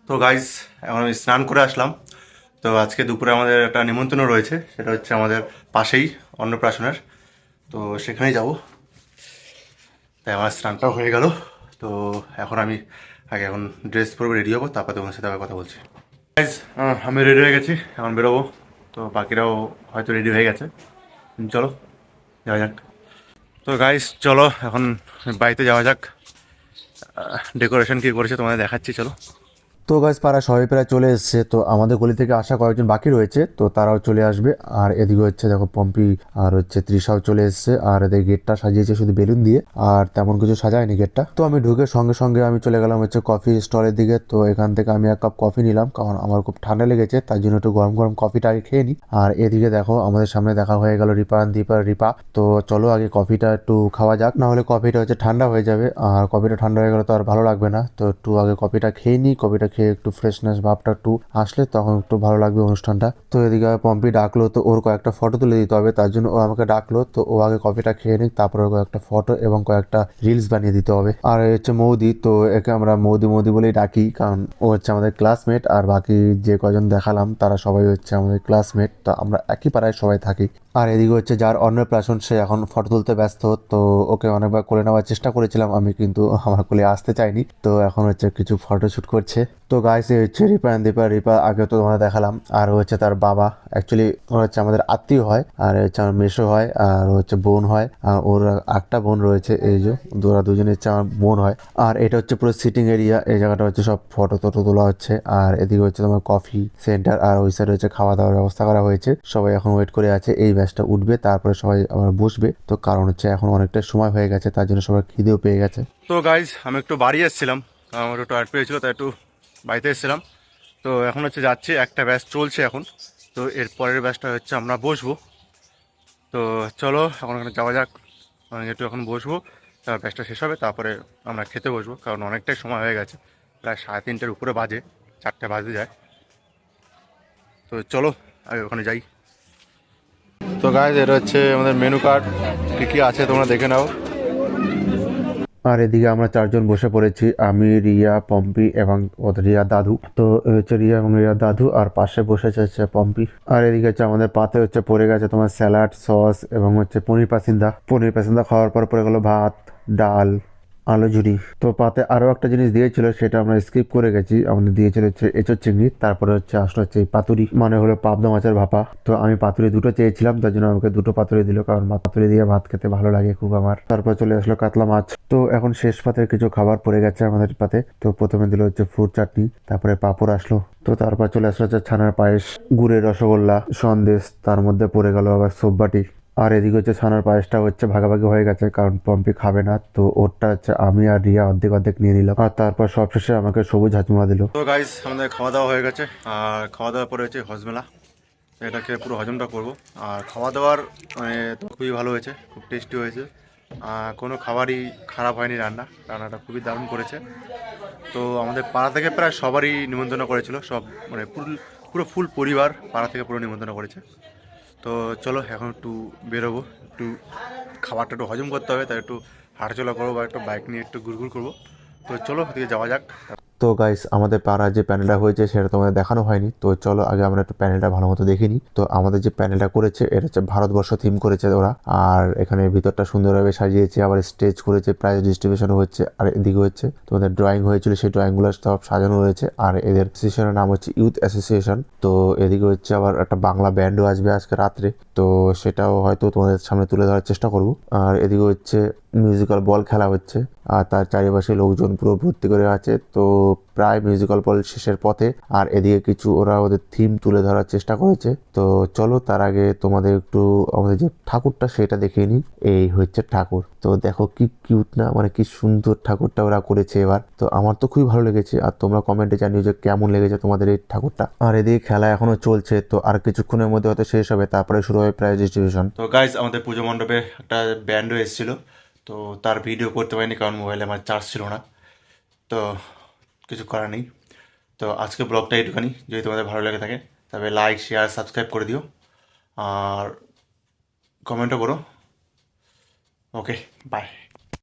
তো গাইস, এখন আমি স্নান করে আসলাম। তো আজকে দুপুরে আমাদের একটা নিমন্ত্রণ রয়েছে, সেটা হচ্ছে আমাদের পাশেই অন্নপ্রাশনের। তো সেখানেই যাব। তাই আমার স্নানটাও হয়ে গেল। তো এখন আমি এখন ড্রেস পরে রেডি হবো, তারপর তোমার সাথে আবার কথা বলছি। গাইস, আমি রেডি হয়ে গেছি, এখন বেরোবো। তো বাকিরাও হয়তো রেডি হয়ে গেছে। চলো যাওয়া যাক। তো গাইস চলো এখন বাড়িতে যাওয়া যাক। ডেকোরেশন কী করেছে তোমাদের দেখাচ্ছি, চলো। তো গাছ পাড়া সবাই প্রায় চলে এসছে। তো আমাদের গলি থেকে আসা কয়েকজন বাকি রয়েছে, তো তারাও চলে আসবে। আর এদিকে হচ্ছে দেখো পম্পি আর হচ্ছে তৃষাও চলে এসছে। আর এদের গেটটা সাজিয়েছে শুধু বেলুন দিয়ে, আর তেমন কিছু সাজায়নি গেটটা। তো আমি ঢুকে সঙ্গে সঙ্গে আমি চলে গেলাম হচ্ছে কফি স্টলের দিকে। তো এখান থেকে আমি এক কাপ কফি নিলাম, কারণ আমার খুব ঠান্ডা লেগেছে, তাই জন্য একটু গরম গরম কফিটা আগে খেয়ে নিই। আর এদিকে দেখো আমাদের সামনে দেখা হয়ে গেল রিপা রিপা। তো চলো আগে কফিটা একটু খাওয়া যাক, না হলে কফিটা হচ্ছে ঠান্ডা হয়ে যাবে, আর কফিটা ঠান্ডা হয়ে গেলে তো আর ভালো লাগবে না। তো একটু আগে কফিটা খেয়ে নিই, কফিটা খেয়ে একটু ফ্রেশনেস ভাবটা একটু আসলে তখন একটু ভালো লাগবে অনুষ্ঠানটা। তো এদিকে পম্পি ডাকলো, তো ওর কয়েকটা ফটো তুলে দিতে হবে, তার জন্য ও আমাকে ডাকলো। তো ও আগে কফিটা খেয়ে নিক, তারপরে কয়েকটা ফটো এবং কয়েকটা রিলস বানিয়ে দিতে হবে। আর হচ্ছে মৌদি, তো একে আমরা মৌদি মৌদি বলেই ডাকি, কারণ ও হচ্ছে আমাদের ক্লাসমেট। আর বাকি যে কজন দেখালাম তারা সবাই হচ্ছে আমাদের ক্লাসমেট, তো আমরা একই পাড়ায় সবাই থাকি। আর এদিকে হচ্ছে যার অন্নপ্রাশন সে এখন ফটো তুলতে ব্যস্ত। তো ওকে অনেকবার কোলে নেওয়ার চেষ্টা করেছিলাম আমি, কিন্তু আমার কোলে আসতে চাইনি। তো এখন হচ্ছে কিছু ফটোশ্যুট করছে। তো গাইস এই হচ্ছে রিপা অ্যান্ড দীপা। রিপা আগে তো তোমাদের দেখালাম, আর হচ্ছে তার বাবা। অ্যাকচুয়ালি ওরা হচ্ছে আমাদের আত্মীয় হয়, আর হচ্ছে আমার মেসো হয়, আর হচ্ছে বোন হয়। আর ওর একটা বোন রয়েছে, এই যে ওরা দুজনে হচ্ছে আমার বোন হয়। আর এটা হচ্ছে পুরো সিটিং এরিয়া, এই জায়গাটা হচ্ছে সব ফটো টটো তোলা হচ্ছে। আর এদিকে হচ্ছে তোমার কফি সেন্টার, আর ওই সাইডে হচ্ছে খাওয়া দাওয়ার ব্যবস্থা করা হয়েছে। সবাই এখন ওয়েট করে আছে এই ব্যাচটা উঠবে, তারপরে সবাই আবার বসবে। তো কারণ হচ্ছে এখন অনেকটা সময় হয়ে গেছে, তার জন্য সবার খিদেও পেয়ে গেছে। তো গাইজ আমি একটু বাড়ি এসেছিলাম, আমার একটু টায়ার্ড পেয়েছিল, তাই একটু বাড়িতে এসেছিলাম। তো এখন হচ্ছে যাচ্ছি, একটা ব্যাচ চলছে এখন। তো এর পরের ব্যাচটা হচ্ছে আমরা বসবো। তো চলো এখন ওখানে যাওয়া যাক, একটু এখন বসবো। তারপর ব্যাচটা শেষ হবে, তারপরে আমরা খেতে বসবো, কারণ অনেকটাই সময় হয়ে গেছে, প্রায় 3:30-এর উপরে বাজে, 4টে বাজতে যায়। তো চলো আগে ওখানে যাই। তো গাইজ এটা হচ্ছে আমাদের মেনু কার্ড, কী কী আছে তোমরা দেখে নাও। আর এদিকে আমরা চারজন বসে পড়েছি, আমি, রিয়া, পম্পি এবং ওদের রিয়া দাদু। তো হচ্ছে রিয়া এবং রিয়া দাদু, আর পাশে বসেছে হচ্ছে পম্পি। আর এদিকে হচ্ছে আমাদের পাতে হচ্ছে পড়ে গেছে তোমার স্যালাড, সস এবং হচ্ছে পনির পাসিন্দা। পনির পাসিন্দা খাওয়ার পর পড়ে গেলো ভাত, ডাল, আলু ঝুরি। তো পাতে আরো একটা জিনিস দিয়েছিল, সেটা আমরা স্কিপ করে গেছি। আমাদের দিয়েছিল হচ্ছে এঁচোর চিংড়ি, তারপরে হচ্ছে আসলে হচ্ছে এই পাতুরি, মানে হলো পাবদা মাছের ভাপা। তো আমি পাতুরি দুটো চেয়েছিলাম, তার জন্য আমাকে দুটো পাতুরি দিল, কারণ পাতুরি দিয়ে ভাত খেতে ভালো লাগে খুব আমার। তারপর চলে আসলো কাতলা মাছ। তো এখন শেষ পাতের কিছু খাবার পড়ে গেছে আমাদের পাতে। তো প্রথমে দিল হচ্ছে ফ্রুট চাটনি, তারপরে পাঁপড় আসলো। তো তারপর চলে আসলো হচ্ছে ছানার পায়েস, গুড়ের রসগোল্লা, সন্দেশ, তার মধ্যে পড়ে গেল আবার সোববাটি। আর এদিকে হচ্ছে ছানার পায়েসটা হচ্ছে ভাগাভাগি হয়ে গেছে, কারণ পম্পি খাবে না। তো ওরটা হচ্ছে আমি আর রিয়া অর্ধেক অর্ধেক নিয়ে নিলাম। আর তারপর সবশেষে আমাকে সবুজ হাজমা দিল। তো গাইস আমাদের খাওয়া দাওয়া হয়ে গেছে, আর খাওয়া দাওয়ার পরে হচ্ছে হজমেলা। এটা খেয়ে পুরো হজমটা করবো। আর খাওয়া দাওয়ার মানে তো খুবই ভালো হয়েছে, খুব টেস্টি হয়েছে। কোনো খাবারই খারাপ হয়নি, রান্নাটা খুবই দারুণ করেছে। তো আমাদের পাড়া থেকে প্রায় সবারই নিমন্ত্রণ করেছিল, সব মানে পুরো ফুল পরিবার পাড়া থেকে পুরো নিমন্ত্রণ করেছে। তো চলো এখন একটু বেরোবো, একটু খাবারটা একটু হজম করতে হবে, তাই একটু হাঁটাচলা করবো বা একটু বাইক নিয়ে একটু ঘুরঘুর করবো। তো চলো ওদিকে যাওয়া যাক। তো গাইস আমাদের পাড়ার যে প্যানেলটা হয়েছে সেটা তোমাদের দেখানো হয়নি, তো চলো আগে আমরা একটু প্যানেলটা ভালো মতো দেখে নিই। তো আমাদের যে প্যানেলটা করেছে এটা হচ্ছে ভারতবর্ষ থিম করেছে ওরা। আর এখানে ভিতরটা সুন্দরভাবে সাজিয়েছে, আবার স্টেজ করেছে, প্রাইজ ডিস্ট্রিবিউশন হচ্ছে। আর এদিকে হচ্ছে তোমাদের ড্রয়িং হয়েছিল, সেই ড্রয়িংগুলো সব সাজানো রয়েছে। আর এদের অ্যাসোসিয়েশনের নাম হচ্ছে ইউথ অ্যাসোসিয়েশন। তো এদিকে হচ্ছে আবার একটা বাংলা ব্যান্ডও আসবে আজকে রাত্রে, তো সেটাও হয়তো তোমাদের সামনে তুলে ধরার চেষ্টা করব। আর এদিকে হচ্ছে মিউজিক্যাল বল খেলা হচ্ছে, আর তার চারিপাশে লোকজন পুরো ভর্তি করে আছে। তো প্রায় মিউজিক্যাল বল শেষের পথে। আর এদিকে কিছু ওরা ওদের থিম তুলে ধরার চেষ্টা করেছে। তো চলো তার আগে তোমাদের একটু আমাদের যে ঠাকুরটা সেটা দেখিয়ে নিই। এই হচ্ছে ঠাকুর, তো দেখো কি কিউট না, মানে কি সুন্দর ঠাকুরটা ওরা করেছে এবার। তো আমার তো খুবই ভালো লেগেছে, আর তোমরা কমেন্টে জানিও যে কেমন লেগেছে তোমাদের এই ঠাকুরটা। আর এদিকে খেলা এখনো চলছে, তো আর কিছুক্ষণের মধ্যে হয়তো শেষ হবে, তারপরে শুরু হবে প্রাইজ ডিস্ট্রিবিউশন। তো গাইজ আমাদের পুজো মণ্ডপে একটা ব্যান্ডও এসেছিল, তো তার ভিডিও করতে পারিনি, কারণ মোবাইলে আমার চার্জ ছিল না। তো কিছু করার নেই। তো আজকে ব্লগটা একটুখানি, যদি তোমাদের ভালো লেগে থাকে তবে লাইক, শেয়ার, সাবস্ক্রাইব করে দিও, আর কমেন্টও করো। ওকে, বাই।